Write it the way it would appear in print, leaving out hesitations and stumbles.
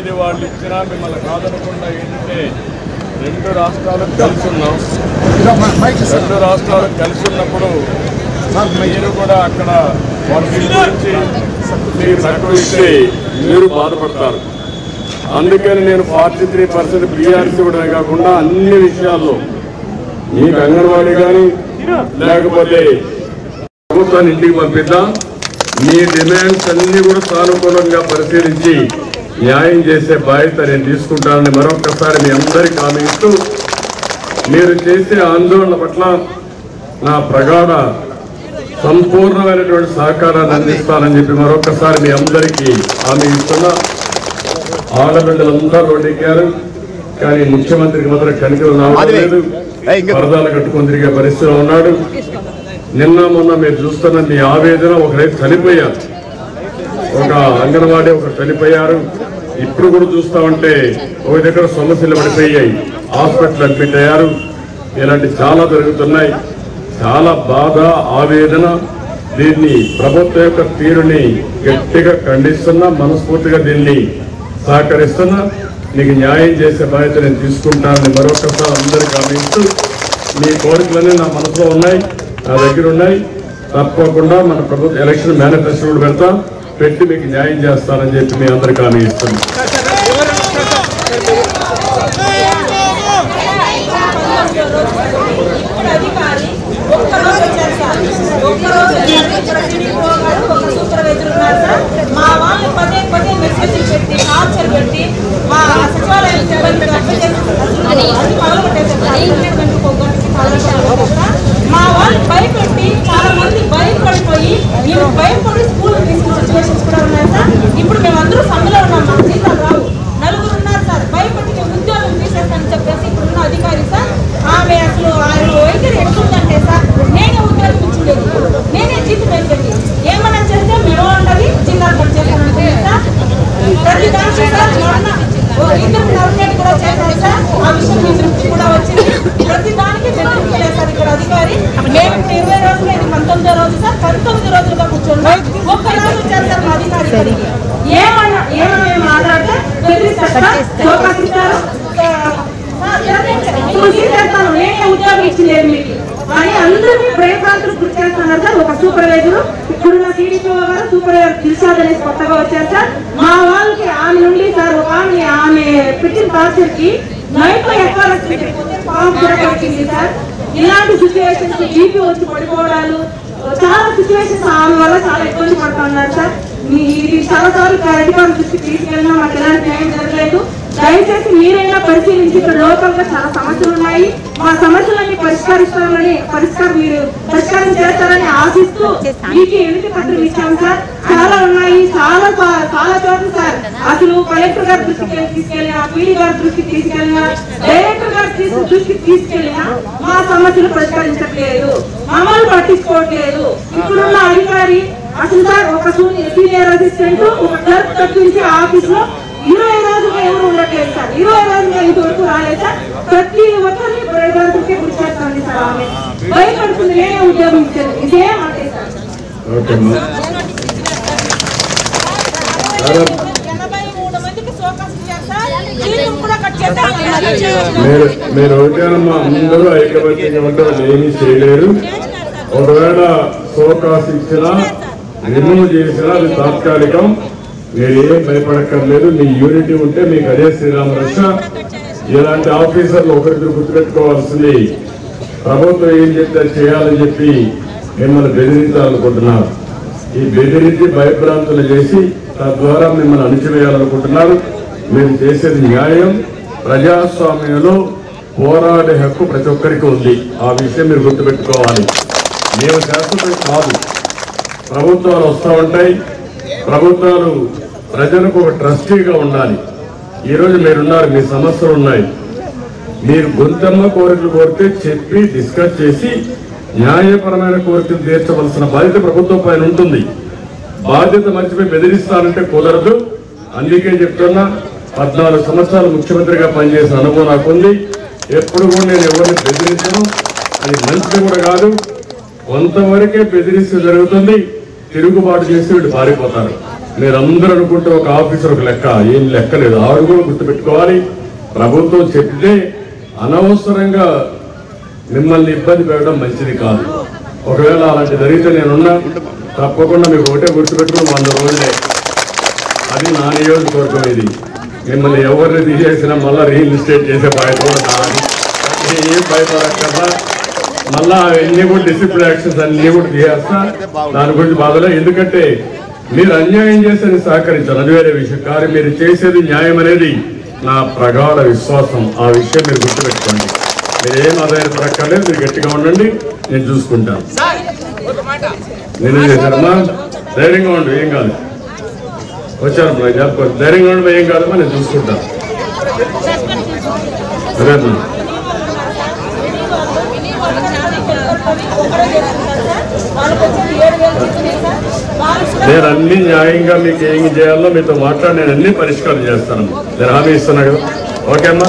ఇది వాళ్ళు ఇచ్చినా మిమ్మల్ని కాదనకుండా ఏంటంటే రెండు రాష్ట్రాలు కలిసి ఉన్నాం. రెండు రాష్ట్రాలు కలిసి ఉన్నప్పుడు మీరు కూడా అక్కడ వాటి గురించి మీరు తక్కువ ఇస్తే మీరు బాధపడతారు. అందుకని నేను 43% బీఆర్సీ ఇవ్వడమే కాకుండా అన్ని విషయాల్లో మీకు అంగన్వాడీ కానీ లేకపోతే ప్రభుత్వాన్ని ఇంటికి పంపిద్దాం. మీ డిమాండ్స్ అన్ని కూడా సానుకూలంగా పరిశీలించి న్యాయం చేసే బాధ్యత నేను తీసుకుంటానని మరొకసారి మీ అందరికీ హామీ ఇస్తూ మీరు చేసే ఆందోళన పట్ల నా ప్రగాఢ సంపూర్ణమైనటువంటి సహకారాన్ని అందిస్తానని చెప్పి మరొకసారి మీ అందరికీ హామీ ఇస్తున్నా. ఆడబిడ్డలందరూ రోడ్డెక్కారు, కానీ ముఖ్యమంత్రికి మాత్రం కనికలు రావట్లేదు. వరదాలు కట్టుకొని తిరిగే పరిస్థితిలో ఉన్నాడు. నిన్న మొన్న మీరు చూస్తున్న మీ ఆవేదన, ఒకరైతే చనిపోయారు, ఒక అంగన్వాడీ ఒకరు చనిపోయారు. ఇప్పుడు కూడా చూస్తామంటే ఒక దగ్గర సమస్యలు పడిపోయాయి, హాస్పిటల్ అడ్మిట్ అయ్యారు. ఇలాంటి చాలా జరుగుతున్నాయి. చాలా బాధ, ఆవేదన. దీన్ని ప్రభుత్వం యొక్క తీరుని గట్టిగా ఖండిస్తున్నా, మనస్ఫూర్తిగా దీన్ని సహకరిస్తున్నా. మీకు న్యాయం చేసే బాధ్యత నేను తీసుకుంటానని మరొకసారి అందరికీ గమనిస్తూ, మీ కోరికలన్నీ నా మనసులో ఉన్నాయి, నా దగ్గర ఉన్నాయి. తప్పకుండా మన ప్రభుత్వ ఎలక్షన్ మేనిఫెస్టో కూడా పెడతాం, పెట్టి మీకు న్యాయం చేస్తానని చెప్పి మీ అందరికీ హామీ ఇస్తున్నాను. మా వాళ్ళు భయపెట్టి చాలా మంది భయపడిపోయి మేము భయపడి స్కూల్ తీసుకున్న సిచ్యువేషన్స్ కూడా ఉన్నాయి సార్. ఇప్పుడు మేమందరూ సందులో ఉన్నాం, మాకు జీతాలు రావు. నలుగురు ఉన్నారు సార్, భయపడి మేము ఉద్యోగం తీసేస్తానని చెప్పేసి ఇప్పుడున్న అధికారి సార్, ఆమె అసలు ఆయన వైఖరి ఎట్లుందంటే సార్, నేనే ఉద్యోగం ఇచ్చిండేది, నేనే జీతం వేసేది, ఏమన్నా చేస్తే మేము ఉండాలి, జీతాలు కట్ చేస్తానంటే సార్. ప్రతి దానికి సార్ ఇద్దరు నర్నేట్ కూడా చేశారు సార్. ఆ విషయం మీ దృష్టి కూడా వచ్చింది. ప్రతి దానికి బెదిరించలేదు సార్ ఇక్కడ అధికారి. మేము 20 రోజులు, ఇది 19వ రోజు సార్, 19 రోజులుగా కూర్చోండి. ఒక్కరోజు వచ్చారు సార్ మా అధికారి. ఏమన్నా మాట్లాడితే బెదిరిస్తారు, నేనే ఉద్యోగం ఇచ్చింది మీకు అని అందరినీ భయభ్రాంతులు గురి చేస్తున్నారు సార్. ఒక సూపర్వైజర్, ఇప్పుడున్న టీడీపీ గారు సూపర్వైజర్ దిల్షాద్ అనేసి కొత్తగా వచ్చారు సార్. మా వాళ్ళకి ఆమె నుండి సార్ ఒక ఆమె పెట్టిన టార్చర్ కి నైట్ లో ఫామ్ కూడా పట్టింది సార్. ఇలాంటి సిచ్యువేషన్స్ జీపీ వచ్చి పడిపోవడాలు, చాలా సిచ్యువేషన్స్ ఆమె వల్ల చాలా ఇబ్బంది పడుతున్నారు సార్. ఇది చాలా సార్లు అధికారుల దృష్టికి తీసుకెళ్ళినా మాకు ఎలాంటి న్యాయం జరగలేదు. దయచేసి మీరైనా పరిశీలించి, ఇక్కడ లోకల్ గా చాలా సమస్యలు ఉన్నాయి, మా సమస్యలన్నీ మీరు పరిష్కారం చేస్తారని ఆశిస్తూ మీకు ఎన్నిక పత్రం ఇచ్చాం సార్. చాలా ఉన్నాయి, చాలా చోట్ల సార్ అసలు కలెక్టర్ గారి దృష్టికి తీసుకెళ్ళినా, పీడీ గారి దృష్టికి తీసుకెళ్ళినా, డైరెక్టర్ గారి దృష్టికి తీసుకెళ్ళినా మా సమస్యలు పరిష్కరించట్లేదు, మమ్మల్ని పట్టించుకోవట్లేదు. ఇప్పుడున్న అధికారి అసలు సార్ ఒక సీనియర్ అసిస్టెంట్, ఒక క్లర్క్ తప్పించి ఆఫీస్ లో 20 రోజులుగా ఎవరు ఉండట్లేదు సార్. 20 రోజులుగా ఇంతవరకు రాలేదు సార్. ప్రతి ఒక్కరిని ప్రజలకే గురి చేస్తుంది సార్. ఆమె భయపడుతుంది, నేనే ఉద్యోగం ఇచ్చాను, ఇదేం అంటే సార్. 83 మందికి సోకాస్ ఇచ్చారు సార్. జీతం కూడా కట్ చేస్తారు. మీరు ఒకటేనమ్మా, అందరూ ఐకమత్యంగా ఉంటే వాళ్ళు ఏమీ చేయలేరు. ఒకవేళ సోకాస్ ఇచ్చినా, రిమూవ్ చేసినా అది తాత్కాలికం. మీరేం భయపడక్కర్లేదు. మీ యూనిటీ ఉంటే మీకు అదే శ్రీరామ రక్ష. ఇలాంటి ఆఫీసర్లు ఒకరిద్దరు గుర్తుపెట్టుకోవాల్సింది, ప్రభుత్వం ఏం చెప్తే చేయాలని చెప్పి మిమ్మల్ని బెదిరించాలనుకుంటున్నారు. ఈ బెదిరించి భయభ్రాంతులు చేసి తద్వారా మిమ్మల్ని అణిచివేయాలనుకుంటున్నారు. మేము చేసేది న్యాయం. ప్రజాస్వామ్యంలో పోరాడే హక్కు ప్రతి ఒక్కరికి ఉంది. ఆ విషయం మీరు గుర్తుపెట్టుకోవాలి. మేము శాశ్వతం కాదు. ప్రభుత్వాలు వస్తూ ఉంటాయి. ప్రభుత్వాలు ప్రజలకు ఒక ట్రస్టీగా ఉండాలి. ఈరోజు మీరున్నారు, మీ సమస్యలు ఉన్నాయి. మీరు గొంతమ్మ కోరికలు కోరితే చెప్పి డిస్కస్ చేసి న్యాయపరమైన కోరికలు తీర్చవలసిన బాధ్యత ప్రభుత్వం పైన ఉంటుంది. బాధ్యత మర్చిపోయి బెదిరిస్తానంటే కుదరదు. అందుకే చెప్తున్నా, 14 సంవత్సరాలు ముఖ్యమంత్రిగా పనిచేసిన అనుభవం నాకుంది. ఎప్పుడు కూడా నేను ఎవరిని బెదిరించను. అది మంచిది కూడా కాదు. కొంతవరకే బెదిరిస్తే జరుగుతుంది. తిరుగుబాటు చేసి వీళ్ళు పారిపోతారు. మీరందరూ అనుకుంటే ఒక ఆఫీసర్ ఒక లెక్క, ఏం లెక్క లేదు. ఆవిడ కూడా గుర్తుపెట్టుకోవాలి. ప్రభుత్వం చెప్తే అనవసరంగా మిమ్మల్ని ఇబ్బంది పెట్టడం మంచిది కాదు. ఒకవేళ అలాంటి జరిగితే నేనున్నా, తప్పకుండా మీకు ఒకటే గుర్తుపెట్టుకుని 100 రోజులే. అది నా నియోజకవర్గం. ఇది మిమ్మల్ని ఎవరిని తీసేసినా మళ్ళీ రీఇన్స్టేట్ చేసే బాధ్యత కూడా నాది. ఏం భయపడక్కర్లా. మళ్ళా అవన్నీ కూడా డిసిప్లిన్ యాక్షన్స్ అన్నీ కూడా తీసేస్తా. దాని గురించి బాధలే. ఎందుకంటే మీరు అన్యాయం చేసేది సహకరించాలి, అది వేరే విషయం. కానీ మీరు చేసేది న్యాయం అనేది నా ప్రగాఢ విశ్వాసం. ఆ విషయం మీరు గుర్తుపెట్టుకోండి. మీరు ఏం ఆదాయపడక్కర్లేదు. మీరు గట్టిగా ఉండండి, నేను చూసుకుంటాను. నేనేం చేశానమ్మా? ధైర్యంగా ఉండు, ఏం కాదు. వచ్చారు చెప్పుకోవచ్చు. ధైర్యంగా ఉండి ఏం కాదమ్మా, నేను చూసుకుంటాను. అదేమ్మా, నేను అన్ని న్యాయంగా మీకు ఏం చేయాలో మీతో మాట్లాడి నేను అన్ని పరిష్కారం చేస్తాను. నేను హామీ ఇస్తున్నా కదా. ఓకే అమ్మా.